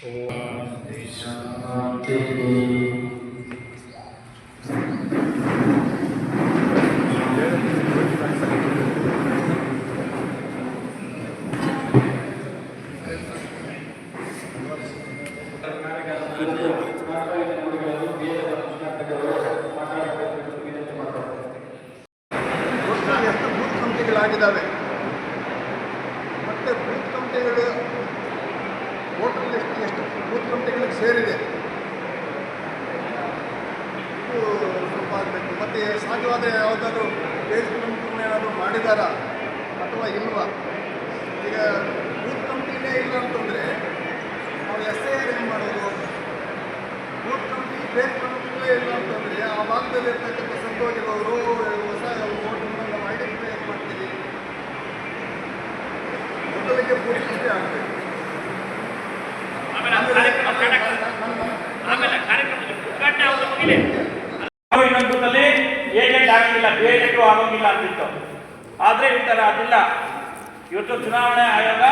ಶಾಂತಿ. ಎಷ್ಟು ಬೂತ್ ಕಮಿಟಿಗಳಾಗಿದ್ದಾವೆ ಮತ್ತು booth ಕಮಿಟಿಗಳು voter list ಎಷ್ಟು ಬೂತ್ ಕಮಿಟಿಗಳಿಗೆ ಸೇರಿದೆ ಇದು ಸ್ವಲ್ಪ ಆಗಬೇಕು. ಮತ್ತು ಸಾಧ್ಯವಾದರೆ ಯಾವುದಾದ್ರು ಬೇಸ್ ಏನಾದರೂ ಮಾಡಿದಾರಾ ಅಥವಾ ಇಲ್ವಾ? ಈಗ ಬೂತ್ ಕಮಿಟಿನೇ ಇಲ್ಲ ಅಂತಂದರೆ ನಾವು SIR ಏನು ಮಾಡೋದು? ಬೂತ್ ಕಮಿಟಿ ಬೇಸ್ ಕಮಿಟಿನೇ ಇಲ್ಲ ಅಂತಂದರೆ ಆ ಭಾಗದಲ್ಲಿ ಇರ್ತಕ್ಕಂಥ ಸಂತೋಷದವರು ಹೊಸ ವೋಟರ್ನ ನಾವು ಐಡೆಂಟಿಫೈ ಮಾಡ್ತೀವಿ. ಮೊದಲಿಗೆ ಬೂತ್ ಕಮಿಟಿ ಆಗಬೇಕು. ಇನ್ನೊಂದು ಬೂತಲ್ಲಿ ಏಜೆಂಟ್ ಆಗಂಗಿಲ್ಲ, ಬೇಜೆಂಟು ಆಗೋಂಗಿಲ್ಲ ಅಂತಿತ್ತು. ಆದರೆ ಈ ಥರ ಅದಿಲ್ಲ. ಇವತ್ತು ಚುನಾವಣೆ ಆಯೋಗ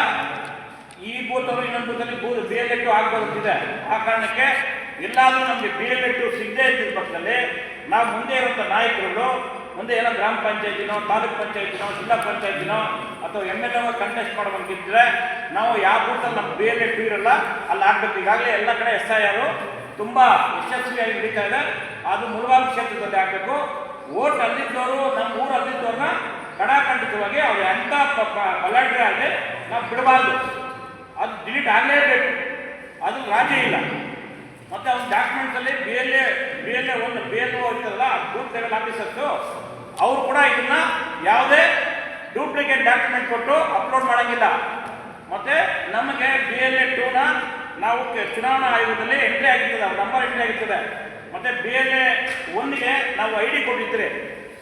ಈ ಬೂತವರು ಇನ್ನೊಂದು ಬೂತಲ್ಲಿ ಬೇಜೆಂಟು ಆಗ್ಬೋದಿದೆ. ಆ ಕಾರಣಕ್ಕೆ ಎಲ್ಲಾದರೂ ನಮಗೆ ಬೇಜೆಂಟು ಸಿಗದೇ ಇದ್ದ ಪಕ್ಷದಲ್ಲಿ ನಾವು ಮುಂದೆ ಇರುವಂಥ ನಾಯಕರುಗಳು ಮುಂದೆ ಏನೋ ಗ್ರಾಮ ಪಂಚಾಯತಿನೋ, ತಾಲೂಕ್ ಪಂಚಾಯತಿನೋ, ಜಿಲ್ಲಾ ಪಂಚಾಯತಿನೋ ಅಥವಾ MLA ಕಂಟೆಸ್ಟ್ ಮಾಡಬೇಕಿದ್ರೆ ನಾವು ಯಾವ ಬೂತಲ್ಲಿ ನಮ್ಮ ಬೇಜೆಂಟು ಇರಲ್ಲ ಅಲ್ಲಿ ಆಗಬೇಕು. ಈಗಾಗಲೇ ಎಲ್ಲ ಕಡೆ SIR ತುಂಬ ಯಶಸ್ವಿಯಾಗಿ ನಡೀತಾ ಇದೆ. ಅದು ಮುಳುಬಾಗಿಲು ಕ್ಷೇತ್ರದಲ್ಲಿ ಆಗಬೇಕು. ವೋಟ್ ಅಲ್ಲಿದ್ದವರು ನಮ್ಮ ಊರು ಅಲ್ಲಿದ್ದವ್ರನ್ನ ಕಡಾಖಂಡಿತವಾಗಿ ಅವ್ರು ಎಂಥ ಬಲಾಢ್ಯ ಆಗಲಿ ನಾವು ಬಿಡಬಾರ್ದು. ಅದು ಡಿಲೀಟ್ ಆಗಲೇಬೇಕು. ಅದು ರಾಜಿ ಇಲ್ಲ. ಮತ್ತು ಅವ್ನ ಡಾಕ್ಯುಮೆಂಟ್ಸಲ್ಲಿ BLA ಒಂದು BLO ಇರ್ತದಲ್ಲ, ಬೂತ್ ಲೆವೆಲ್ ಆಫೀಸರ್ಸು, ಅವರು ಕೂಡ ಇದನ್ನು ಯಾವುದೇ ಡೂಪ್ಲಿಕೇಟ್ ಡಾಕ್ಯುಮೆಂಟ್ ಕೊಟ್ಟು ಅಪ್ಲೋಡ್ ಮಾಡೋಂಗಿಲ್ಲ. ಮತ್ತು ನಮಗೆ BLA 2ನ ನಾವು ಚುನಾವಣಾ ಆಯೋಗದಲ್ಲಿ ಎಂಟ್ರಿ ಆಗಿರ್ತದೆ, ಅವ್ರ ನಂಬರ್ ಎಂಟ್ರಿ ಆಗಿರ್ತದೆ. ಮತ್ತು BLA 1ಗೆ ನಾವು ID ಕೊಟ್ಟಿರ್ತೀರಿ,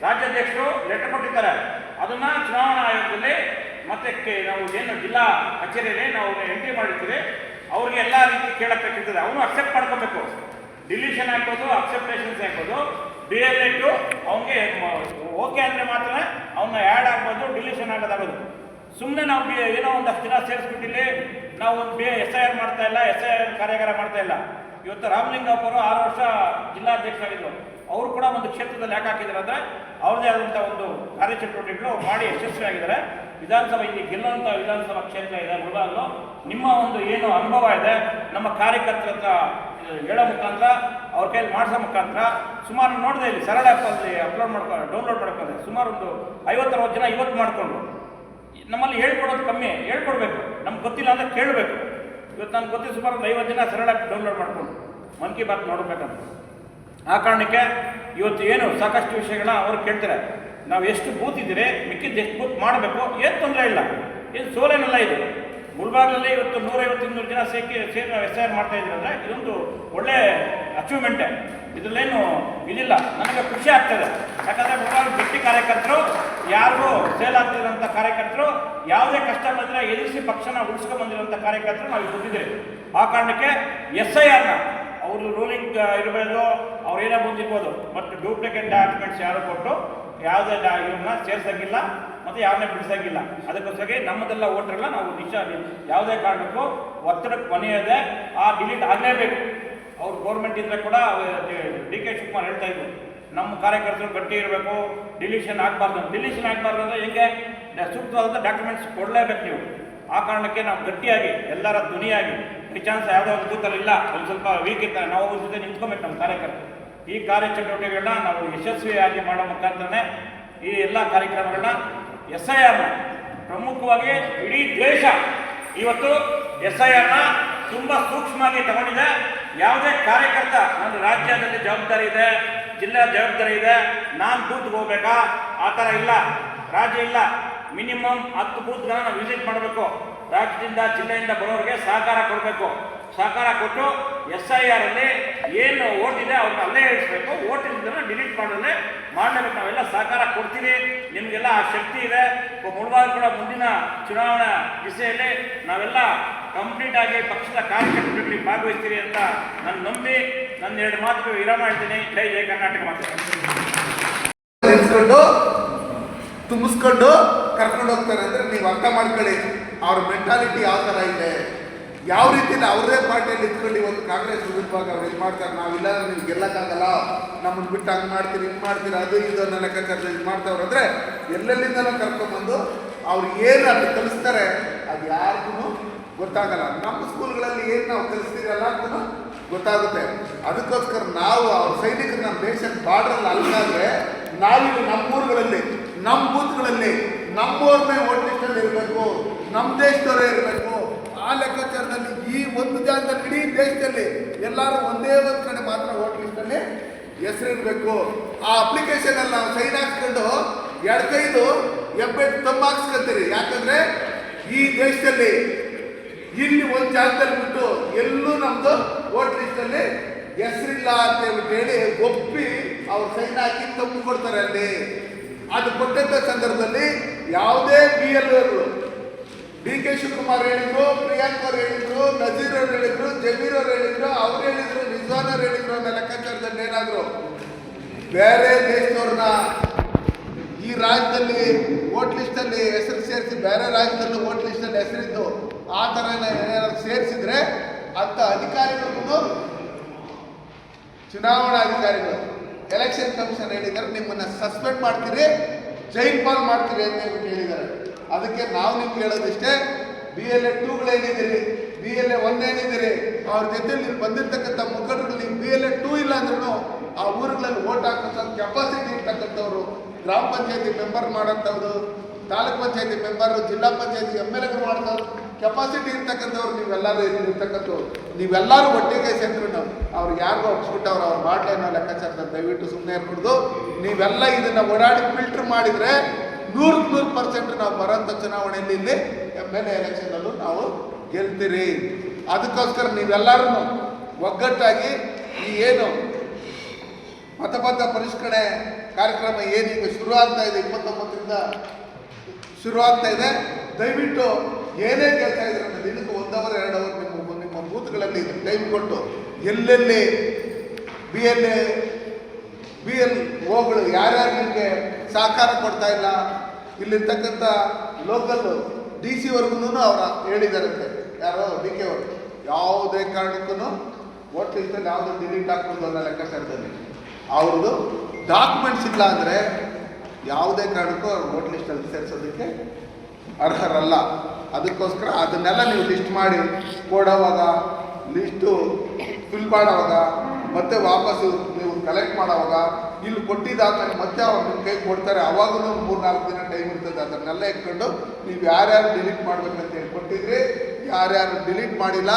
ರಾಜ್ಯಾಧ್ಯಕ್ಷರು ಲೆಟರ್ ಕೊಟ್ಟಿರ್ತಾರೆ. ಅದನ್ನು ಚುನಾವಣಾ ಆಯೋಗದಲ್ಲಿ ಮತ್ತೆ ನಾವು ಏನು ಜಿಲ್ಲಾ ಕಚೇರಿಯಲ್ಲಿ ನಾವು ಎಂಟ್ರಿ ಮಾಡಿರ್ತೀವಿ. ಅವ್ರಿಗೆ ಎಲ್ಲ ರೀತಿ ಕೇಳಕ್ಕಾಗಿರ್ತದೆ. ಅವನು ಅಕ್ಸೆಪ್ಟ್ ಮಾಡ್ಕೋಬೇಕು. ಡಿಲೀಷನ್ ಹಾಕೋದು, ಅಕ್ಸೆಪ್ಟೇಷನ್ಸ್ ಹಾಕೋದು. BLA 2 ಅವನಿಗೆ ಓಕೆ ಅಂದರೆ ಮಾತ್ರ ಅವನ್ನ ಆ್ಯಡ್ ಆಗ್ಬೋದು, ಡಿಲೀಷನ್ ಆಗೋದಾಗೋದು. ಸುಮ್ಮನೆ ನಾವು ಏನೋ ಒಂದಷ್ಟು ದಿನ ಸೇರಿಸ್ಬಿಟ್ಟಿಲ್ಲಿ ನಾವು ಒಂದು SIR ಮಾಡ್ತಾ ಇಲ್ಲ, SIR ಕಾರ್ಯಾಗಾರ ಮಾಡ್ತಾ ಇಲ್ಲ. ಇವತ್ತು ರಾಮಲಿಂಗಪ್ಪ ಅವರು 6 ವರ್ಷ ಜಿಲ್ಲಾಧ್ಯಕ್ಷರಾಗಿದ್ದರು. ಅವರು ಕೂಡ ಒಂದು ಕ್ಷೇತ್ರದಲ್ಲಿ ಯಾಕೆ ಹಾಕಿದ್ದಾರೆ ಅಂದರೆ ಅವ್ರದ್ದೇ ಆದಂಥ ಒಂದು ಕಾರ್ಯಚಟುವಟಿಕೆಗಳು ಮಾಡಿ ಯಶಸ್ವಿಯಾಗಿದ್ದಾರೆ. ವಿಧಾನಸಭೆ ಇಲ್ಲಿ ಗೆಲ್ಲುವಂಥ ವಿಧಾನಸಭಾ ಕ್ಷೇತ್ರ ಇದೆ ಮುಳುಬಾಗಿಲು. ನಿಮ್ಮ ಒಂದು ಏನು ಅನುಭವ ಇದೆ ನಮ್ಮ ಕಾರ್ಯಕರ್ತರ ಹತ್ರ ಹೇಳೋ ಮುಖಾಂತರ, ಅವ್ರ ಕೈಯಲ್ಲಿ ಮಾಡಿಸೋ ಮುಖಾಂತರ ಸುಮಾರು ನೋಡಿದೆ ಇಲ್ಲಿ ಸರಳ ಆ್ಯಪಲ್ಲಿ ಅಪ್ಲೋಡ್ ಮಾಡ್ಕೊಂಡು ಡೌನ್ಲೋಡ್ ಮಾಡ್ಕೊಂಡೆ. ಸುಮಾರು ಒಂದು 50-60 ಜನ ಇವತ್ತು ಮಾಡಿಕೊಂಡು. ನಮ್ಮಲ್ಲಿ ಹೇಳ್ಕೊಡೋದು ಕಮ್ಮಿ, ಹೇಳ್ಕೊಡ್ಬೇಕು. ನಮ್ಗೆ ಗೊತ್ತಿಲ್ಲ ಅಂದರೆ ಕೇಳಬೇಕು. ಇವತ್ತು ನನಗೆ ಗೊತ್ತಿಲ್ಲ ಸುಮಾರು ಒಂದು 50 ಜನ ಸರಳ ಡೌನ್ಲೋಡ್ ಮಾಡಿಕೊಂಡು ಮನ್ ಕಿ ಬಾತ್ ನೋಡಬೇಕಂತ. ಆ ಕಾರಣಕ್ಕೆ ಇವತ್ತು ಏನು ಸಾಕಷ್ಟು ವಿಷಯಗಳನ್ನ ಅವರು ಕೇಳ್ತಾರೆ. ನಾವು ಎಷ್ಟು ಬೂತ್ ಇದ್ದೀರಿ, ಮಿಕ್ಕಿದ್ದು ಎಷ್ಟು ಬೂತ್ ಮಾಡಬೇಕು, ಏನು ತೊಂದರೆ ಇಲ್ಲ, ಏನು ಸೋಲೇನಲ್ಲ. ಇದು ಮುಳುಬಾಗಿಲಲ್ಲಿ ಇವತ್ತು 150-200 ಜನ ಸೇರಿ ನಾವು SIR ಮಾಡ್ತಾ ಇದ್ದೀವಿ ಅಂದರೆ ಇದೊಂದು ಒಳ್ಳೆ ಅಚೀವ್ಮೆಂಟೇ. ಇದರಲ್ಲೇನು ಇದಿಲ್ಲ. ನನಗೆ ಖುಷಿ ಆಗ್ತದೆ. ಯಾಕಂದರೆ ಮುಳುಬಾಗಿಲು ಗಟ್ಟಿ ಕಾರ್ಯಕರ್ತರು, ಯಾರಿಗೂ ಸೇಲ್ ಆಗ್ತಿರೋಂಥ ಕಾರ್ಯಕರ್ತರು, ಯಾವುದೇ ಕಷ್ಟ ಬಂದರೆ ಎದುರಿಸಿ ಪಕ್ಷನ ಉಳಿಸ್ಕೊಂಡ್ಬಂದಿರೋಂಥ ಕಾರ್ಯಕರ್ತರು ನಾವು ಗೊತ್ತಿದ್ದೀರಿ. ಆ ಕಾರಣಕ್ಕೆ SIRನ ಅವರು ರೂಲಿಂಗ್ ಇರಬೇಕು, ಅವ್ರು ಏನೋ ಬಂದಿರ್ಬೋದು. ಮತ್ತು ಡೂಪ್ಲಿಕೇಟ್ ಡಾಕ್ಯುಮೆಂಟ್ಸ್ ಯಾರು ಕೊಟ್ಟು ಯಾವುದೇ ಇವ್ರನ್ನ ಸೇರ್ಸಂಗಿಲ್ಲ ಮತ್ತು ಯಾರನ್ನೇ ಬಿಡಿಸಂಗಿಲ್ಲ. ಅದಕ್ಕೋಸ್ಕರ ನಮ್ಮದೆಲ್ಲ ವೋಟ್ರೆಲ್ಲ ನಾವು ಯಾವುದೇ ಕಾರಣಕ್ಕೂ ಒತ್ತಡಕ್ಕೆ ಕೊನೆಯದೆ ಆ ಡಿಲೀಟ್ ಆಗಲೇಬೇಕು. ಅವ್ರು ಗೌರ್ಮೆಂಟ್ ಇದ್ದರೆ ಕೂಡ DK ಶಿವಕುಮಾರ್ ಹೇಳ್ತಾ ಇದ್ರು, ನಮ್ಮ ಕಾರ್ಯಕರ್ತರು ಗಟ್ಟಿ ಇರಬೇಕು, ಡಿಲೀಷನ್ ಆಗಬಾರ್ದು. ಡಿಲೀಷನ್ ಆಗಬಾರ್ದು ಅಂದರೆ ಹೆಂಗೆ? ಸೂಕ್ತವಾದಂಥ ಡಾಕ್ಯುಮೆಂಟ್ಸ್ ಕೊಡಲೇಬೇಕು ನೀವು. ಆ ಕಾರಣಕ್ಕೆ ನಾವು ಗಟ್ಟಿಯಾಗಿ ಎಲ್ಲರ ಧ್ವನಿಯಾಗಿ ಈ ಚಾನ್ಸ್ ಯಾವುದೋ ಒಂದು ಬೂತಲ್ಲಿ ಇಲ್ಲ, ಒಂದು ಸ್ವಲ್ಪ ವೀಕ್ ಇರ್ತಾರೆ, ನಾವು ಅವ್ರ ಜೊತೆ ನಿಂತ್ಕೊಬೇಕು ನಮ್ಮ ಕಾರ್ಯಕರ್ತರು. ಈ ಕಾರ್ಯಚಟುವಟಿಕೆಗಳನ್ನ ನಾವು ಯಶಸ್ವಿಯಾಗಿ ಮಾಡೋ ಮುಖಾಂತರನೇ ಈ ಎಲ್ಲ ಕಾರ್ಯಕ್ರಮಗಳನ್ನ SIRನ ಪ್ರಮುಖವಾಗಿ ಇಡೀ ದೇಶ ಇವತ್ತು SIRನ ತುಂಬ ಸೂಕ್ಷ್ಮವಾಗಿ ತಗೊಂಡಿದೆ. ಯಾವುದೇ ಕಾರ್ಯಕರ್ತ ನನ್ನ ರಾಜ್ಯದಲ್ಲಿ ಜವಾಬ್ದಾರಿ ಇದೆ, ಜಿಲ್ಲಾ ಜವಾಬ್ದಾರಿ ಇದೆ, ನಾನು ಬೂತ್ಗೆ ಹೋಗ್ಬೇಕಾ ಆ ಥರ ಇಲ್ಲ, ರಾಜ್ಯ ಇಲ್ಲ. ಮಿನಿಮಮ್ 10 ಬೂತ್ಗಳನ್ನ ನಾವು ವಿಸಿಟ್ ಮಾಡಬೇಕು. ರಾಜ್ಯದಿಂದ ಜಿಲ್ಲೆಯಿಂದ ಬರೋರಿಗೆ ಸಹಕಾರ ಕೊಡಬೇಕು. ಸಹಕಾರ ಕೊಟ್ಟು SIRಲ್ಲಿ ಏನು ಓಟ್ ಇದೆ ಅವ್ರನ್ನ ಅಲ್ಲೇ ಇಳಿಸ್ಬೇಕು. ಓಟ್ ಇದ್ದನ್ನು ಡಿಲೀಟ್ ಮಾಡಲೇಬೇಕು. ನಾವೆಲ್ಲ ಸಹಕಾರ ಕೊಡ್ತೀವಿ. ನಿಮಗೆಲ್ಲ ಆ ಶಕ್ತಿ ಇದೆ. ಮುಳುಬಾಗಿಲು ಕೂಡ ಮುಂದಿನ ಚುನಾವಣಾ ದಿಸೆಯಲ್ಲಿ ನಾವೆಲ್ಲ ಕಂಪ್ಲೀಟ್ ಆಗಿ ಪಕ್ಷದ ಕಾರ್ಯಚಟುವಟಿಕೆಗಳಲ್ಲಿ ಭಾಗವಹಿಸ್ತೀರಿ ಅಂತ ನಾನು ನಂಬಿ ನನ್ನ 2 ಮಾತು ವಿರಾಮ ಮಾಡ್ತೀನಿ. ಜೈ ಜೈ ಕರ್ನಾಟಕ ಮಾತು ತುಂಬಿಸ್ಕೊಂಡು ಕರ್ಕೊಂಡು ಹೋಗ್ತಾರೆ ಅಂದರೆ ನೀವು ಅರ್ಥ ಮಾಡ್ಕೊಳ್ಳಿ ಅವ್ರ ಮೆಂಟಾಲಿಟಿ ಯಾವ ಥರ ಇದೆ. ಯಾವ ರೀತಿಯಲ್ಲಿ ಅವರೇ ಪಾರ್ಟಿಯಲ್ಲಿ ಇಟ್ಕೊಂಡು ಇವತ್ತು ಕಾಂಗ್ರೆಸ್ ವಿರುದ್ಧವಾಗ ಅವ್ರು ಇದು ಮಾಡ್ತಾರೆ, ನಾವಿಲ್ಲ ನೀವು ಗೆಲ್ಲಕ್ಕಾಗಲ್ಲ, ನಮ್ಮನ್ನು ಬಿಟ್ಟು ಹಂಗೆ ಮಾಡ್ತೀರಿ ಹಿಂಗೆ ಮಾಡ್ತೀರಿ ಅದು ಇದನ್ನ ಲೆಕ್ಕಾಚಾರದಲ್ಲಿ ಇದು ಮಾಡ್ತಾವ್ರು ಅಂದರೆ ಎಲ್ಲೆಲ್ಲಿಂದನೂ ಕರ್ಕೊಂಡ್ಬಂದು ಅವ್ರು ಏನು ಅದು ಕಲಿಸ್ತಾರೆ ಅದು ಯಾರಿಗೂ ಗೊತ್ತಾಗಲ್ಲ. ನಮ್ಮ ಸ್ಕೂಲ್ಗಳಲ್ಲಿ ಏನು ನಾವು ಕಲಿಸ್ತೀರಿ ಎಲ್ಲರಿಗೂ ಗೊತ್ತಾಗುತ್ತೆ. ಅದಕ್ಕೋಸ್ಕರ ನಾವು ಅವ್ರ ಸೈನಿಕರು ನಮ್ಮ ದೇಶದ ಬಾರ್ಡ್ರಲ್ಲಿ ಅಲ್ಲಾದ್ರೆ ನಾವಿಲ್ಲಿ ನಮ್ಮೂರುಗಳಲ್ಲಿ ನಮ್ಮ ಬೂತ್ಗಳಲ್ಲಿ ನಮ್ಮವ್ರನ್ನೇ ವೋಟ್ ಲಿಸ್ಟಲ್ಲಿ ಇರಬೇಕು, ನಮ್ಮ ದೇಶದವರೇ ಇರಬೇಕು. ಆ ಲೆಕ್ಕಾಚಾರದಲ್ಲಿ ಈ ಒಂದು ಜಾಗದಲ್ಲಿ ಇಡೀ ದೇಶದಲ್ಲಿ ಎಲ್ಲರೂ ಒಂದೇ ಒಂದು ಕಡೆ ಮಾತ್ರ ವೋಟ್ ಲಿಸ್ಟಲ್ಲಿ ಹೆಸರಿರಬೇಕು. ಆ ಅಪ್ಲಿಕೇಶನಲ್ಲಿ ನಾವು ಸೈನ್ ಹಾಕ್ಕೊಂಡು ಎಡಕೈದು ಎಬ್ಬೆಟ್ಟು ತಮ್ಮ ಹಾಕ್ಸ್ಕೊತೀರಿ. ಯಾಕಂದರೆ ಈ ದೇಶದಲ್ಲಿ ಇಲ್ಲಿ ಒಂದು ಜಾಗದಲ್ಲಿ ಬಿಟ್ಟು ಎಲ್ಲೂ ನಮ್ಮದು ವೋಟ್ ಲಿಸ್ಟಲ್ಲಿ ಹೆಸರಿಲ್ಲ ಅಂತ ಹೇಳಿ ಒಪ್ಪಿ ಅವ್ರು ಸೈನ್ ಹಾಕಿ ತಪ್ಪು ಕೊಡ್ತಾರೆ ಅಲ್ಲಿ. ಅದು ಕೊಟ್ಟಂಥ ಸಂದರ್ಭದಲ್ಲಿ ಯಾವುದೇ BLOಗಳು DK ಶಿವಕುಮಾರ್ ಹೇಳಿದ್ರು, ಪ್ರಿಯಾಂಕ್ ಅವ್ರು ಹೇಳಿದ್ರು, ನಜೀರ್ ಅವ್ರು ಹೇಳಿದ್ರು, ಜಮೀರ್ ಅವ್ರು ಹೇಳಿದ್ರು, ಅವ್ರು ಹೇಳಿದ್ರು, ರಿಜ್ವಾನ್ ಅವ್ರು ಹೇಳಿದ್ರು ಅನ್ನೋ ಲೆಕ್ಕಾಚಾರದಲ್ಲಿ ಏನಾದ್ರು ಬೇರೆ ದೇಶದವ್ರನ್ನ ಈ ರಾಜ್ಯದಲ್ಲಿ ವೋಟ್ ಲಿಸ್ಟಲ್ಲಿ ಹೆಸರು ಸೇರಿಸಿ ಬೇರೆ ರಾಜ್ಯದಲ್ಲೂ ವೋಟ್ ಲಿಸ್ಟಲ್ಲಿ ಹೆಸರಿದ್ದು ಆ ಥರ ಏನಾದ್ರು ಸೇರಿಸಿದ್ರೆ ಅಂಥ ಅಧಿಕಾರಿಗಳಿಗೂ ಚುನಾವಣಾಧಿಕಾರಿಗಳು ಎಲೆಕ್ಷನ್ ಕಮಿಷನ್ ಹೇಳಿದ್ದಾರೆ ನಿಮ್ಮನ್ನು ಸಸ್ಪೆಂಡ್ ಮಾಡ್ತೀರಿ, ಜೈಲ್ ಪಾಲ್ ಮಾಡ್ತೀರಿ ಅಂತ ಹೇಳಿದ್ದಾರೆ. ಅದಕ್ಕೆ ನಾವು ನಿಮ್ಗೆ ಹೇಳೋದಿಷ್ಟೇ, BLA 2ಗಳು ಏನಿದ್ದೀರಿ, BLA 1 ಏನಿದ್ದೀರಿ, ಅವ್ರ ಜೊತೆಲಿ ಬಂದಿರ್ತಕ್ಕಂಥ ಮುಖಂಡರು ನೀವು BLA 2 ಇಲ್ಲ ಅಂದ್ರೂ ಆ ಊರುಗಳಲ್ಲಿ ವೋಟ್ ಹಾಕೋ ಕೆಪಾಸಿಟಿ ಇರ್ತಕ್ಕಂಥವ್ರು, ಗ್ರಾಮ ಪಂಚಾಯತಿ ಮೆಂಬರ್ ಮಾಡೋಂಥವ್ರು, ತಾಲೂಕ್ ಪಂಚಾಯತಿ ಮೆಂಬರು, ಜಿಲ್ಲಾ ಪಂಚಾಯತಿ MLAಗಳು ಮಾಡ್ತಾವ್ರು, ಕೆಪಾಸಿಟಿ ಇರ್ತಕ್ಕಂಥವ್ರು ನೀವೆಲ್ಲರೂ ಇರ್ತಕ್ಕಂಥವ್ರು ನೀವೆಲ್ಲರೂ ಒಟ್ಟಿಗೆ ಸೇರಿದ್ರು ಅವ್ರಿಗೆ ಯಾರಿಗೂ ಹೊಡ್ಸ್ಬಿಟ್ಟವ್ರು ಅವ್ರು ಮಾಡಲೇ ಅನ್ನೋ ಲೆಕ್ಕಾಚಾರದಲ್ಲಿ ದಯವಿಟ್ಟು ಸುಮ್ಮನೆ ಇರ್ಬಿಡ್ದು. ನೀವೆಲ್ಲ ಇದನ್ನು ಓಡಾಡಿ ಫಿಲ್ಟರ್ ಮಾಡಿದರೆ 100% ನಾವು ಬರೋಂಥ ಚುನಾವಣೆಯಲ್ಲಿ ಇಲ್ಲಿ MLA ಎಲೆಕ್ಷನಲ್ಲೂ ನಾವು ಗೆಲ್ತೀರಿ. ಅದಕ್ಕೋಸ್ಕರ ನೀವೆಲ್ಲರೂ ಒಗ್ಗಟ್ಟಾಗಿ ಈ ಏನು ಮತಪತ್ರ ಪರಿಷ್ಕರಣೆ ಕಾರ್ಯಕ್ರಮ ಏನೀಗ ಶುರು ಆಗ್ತಾ ಇದೆ, 29ರಿಂದ ಶುರು ಆಗ್ತಾ ಇದೆ. ದಯವಿಟ್ಟು ಏನೇ ಕೆಲಸ ಇದ್ರೆ ದಿನಕ್ಕೆ 1 ಅವರ್ 2 ಅವರ್ ನಿಮ್ಮ ಬೂತ್ಗಳಲ್ಲಿ ಟೈಮ್ ಕೊಟ್ಟು ಎಲ್ಲೆಲ್ಲಿ BLOಗಳು ಯಾರ್ಯಾರು ನಿಮಗೆ ಸಹಕಾರ ಕೊಡ್ತಾ ಇಲ್ಲ, ಇಲ್ಲಿರ್ತಕ್ಕಂಥ ಲೋಕಲ್ DC ಅವರ ಹೇಳಿದಾರಂತೆ, ಯಾರೋ DK ಅವರು ಯಾವುದೇ ಕಾರಣಕ್ಕೂ ವೋಟ್ ಲಿಸ್ಟಲ್ಲಿ ಯಾವುದು ಡಿಲೀಟ್ ಆಗ್ಬೋದು ಅನ್ನೋ ಲೆಕ್ಕಾಚಾರದಲ್ಲಿ ಅವ್ರದ್ದು ಡಾಕ್ಯುಮೆಂಟ್ಸ್ ಇಲ್ಲ ಅಂದರೆ ಯಾವುದೇ ಕಾರಣಕ್ಕೂ ಅವ್ರು ವೋಟ್ ಲಿಸ್ಟಲ್ಲಿ ಸೇರಿಸೋದಕ್ಕೆ ಅರ್ಹರಲ್ಲ. ಅದಕ್ಕೋಸ್ಕರ ಅದನ್ನೆಲ್ಲ ನೀವು ಲಿಸ್ಟ್ ಮಾಡಿ ಕೊಡೋವಾಗ, ಲಿಸ್ಟು ಫಿಲ್ ಮಾಡೋವಾಗ, ಮತ್ತೆ ವಾಪಸ್ಸು ನೀವು ಕಲೆಕ್ಟ್ ಮಾಡೋವಾಗ ಇಲ್ಲಿ ಕೊಟ್ಟಿದ್ದಾದ್ಮೇಲೆ ಮತ್ತೆ ಅವ್ರು ನಿಮ್ಮ ಕೈ ಕೊಡ್ತಾರೆ. ಅವಾಗೂ 3-4 ದಿನ ಟೈಮ್ ಇರ್ತದೆ. ಅದನ್ನೆಲ್ಲ ಇಟ್ಕೊಂಡು ನೀವು ಯಾರ್ಯಾರು ಡಿಲೀಟ್ ಮಾಡ್ಬೇಕಂತ ಹೇಳಿ ಕೊಟ್ಟಿದ್ರಿ, ಯಾರ್ಯಾರು ಡಿಲೀಟ್ ಮಾಡಿಲ್ಲ,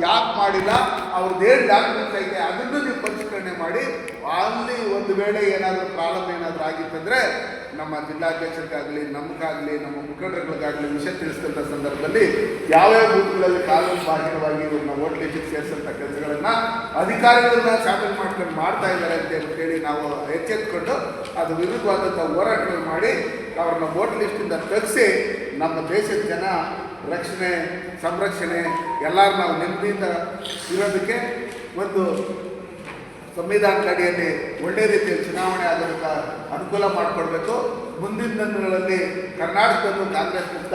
ಯಾಕೆ ಮಾಡಿಲ್ಲ, ಅವ್ರದ್ದೇನು ಡಾಕ್ಯುಮೆಂಟ್ಸ್ ಐತೆ ಅದನ್ನು ನೀವು ಪರಿಷ್ಕರಣೆ ಮಾಡಿ ಅಲ್ಲಿ ಒಂದು ವೇಳೆ ಏನಾದರೂ ಪ್ರಾಬ್ಲಮ್ ಏನಾದರೂ ಆಗಿತ್ತಂದರೆ ನಮ್ಮ ಜಿಲ್ಲಾಧ್ಯಕ್ಷರಿಗಾಗಲಿ, ನಮಗಾಗಲಿ, ನಮ್ಮ ಮುಖಂಡರುಗಳಿಗಾಗಲಿ ವಿಷಯ ತಿಳಿಸಿದಂಥ ಸಂದರ್ಭದಲ್ಲಿ ಯಾವ್ಯಾವ ಬೂತ್ಗಳಲ್ಲಿ ಕಾನೂನು ಬಾಹಿರವಾಗಿ ಇವ್ರನ್ನ ವೋಟ್ ಲಿಸ್ಟಿಗೆ ಸೇರಿಸಂಥ ಕೆಲಸಗಳನ್ನು ಅಧಿಕಾರಿಗಳನ್ನ ಶಾಮಿಲ್ ಮಾಡ್ಕೊಂಡು ಮಾಡ್ತಾ ಇದ್ದಾರೆ ಅಂತ ಹೇಳಿ ನಾವು ಎಚ್ಚೆತ್ಕೊಂಡು ಅದು ವಿರುದ್ಧವಾದಂಥ ಹೋರಾಟಗಳು ಮಾಡಿ ಅವ್ರನ್ನ ವೋಟ್ ಲಿಸ್ಟಿಂದ ತೆಗೆಸಿ ನಮ್ಮ ದೇಶದ ಜನ ರಕ್ಷಣೆ ಸಂರಕ್ಷಣೆ ಎಲ್ಲರೂ ನಾವು ನೆಮ್ಮದಿಯಿಂದ ಇರೋದಕ್ಕೆ ಒಂದು ಸಂವಿಧಾನದ ಅಡಿಯಲ್ಲಿ ಒಳ್ಳೆ ರೀತಿಯಲ್ಲಿ ಚುನಾವಣೆ ಆಗೋದಕ್ಕೆ ಅನುಕೂಲ ಮಾಡಿಕೊಡ್ಬೇಕು. ಮುಂದಿನ ದಿನಗಳಲ್ಲಿ ಕರ್ನಾಟಕದಲ್ಲೂ ಕಾಂಗ್ರೆಸ್ ಮುಕ್ತ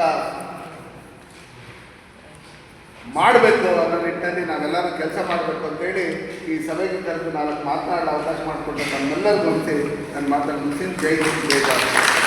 ಮಾಡಬೇಕು ಅನ್ನೋ ನಿಟ್ಟಿನಲ್ಲಿ ನಾವೆಲ್ಲರೂ ಕೆಲಸ ಮಾಡಬೇಕು ಅಂತೇಳಿ ಈ ಸಭೆಗೆ ಕರೆದು 4 ಮಾತನಾಡಲು ಅವಕಾಶ ಮಾಡಿಕೊಂಡು ನಮ್ಮೆಲ್ಲರೂ ಗಮನಿಸಿ ನನ್ನ ಮಾತನ್ನು ಮುಗಿಸಿ ಜೈ ಹಿಂದ್ ಜೈ ಭಾರತ್.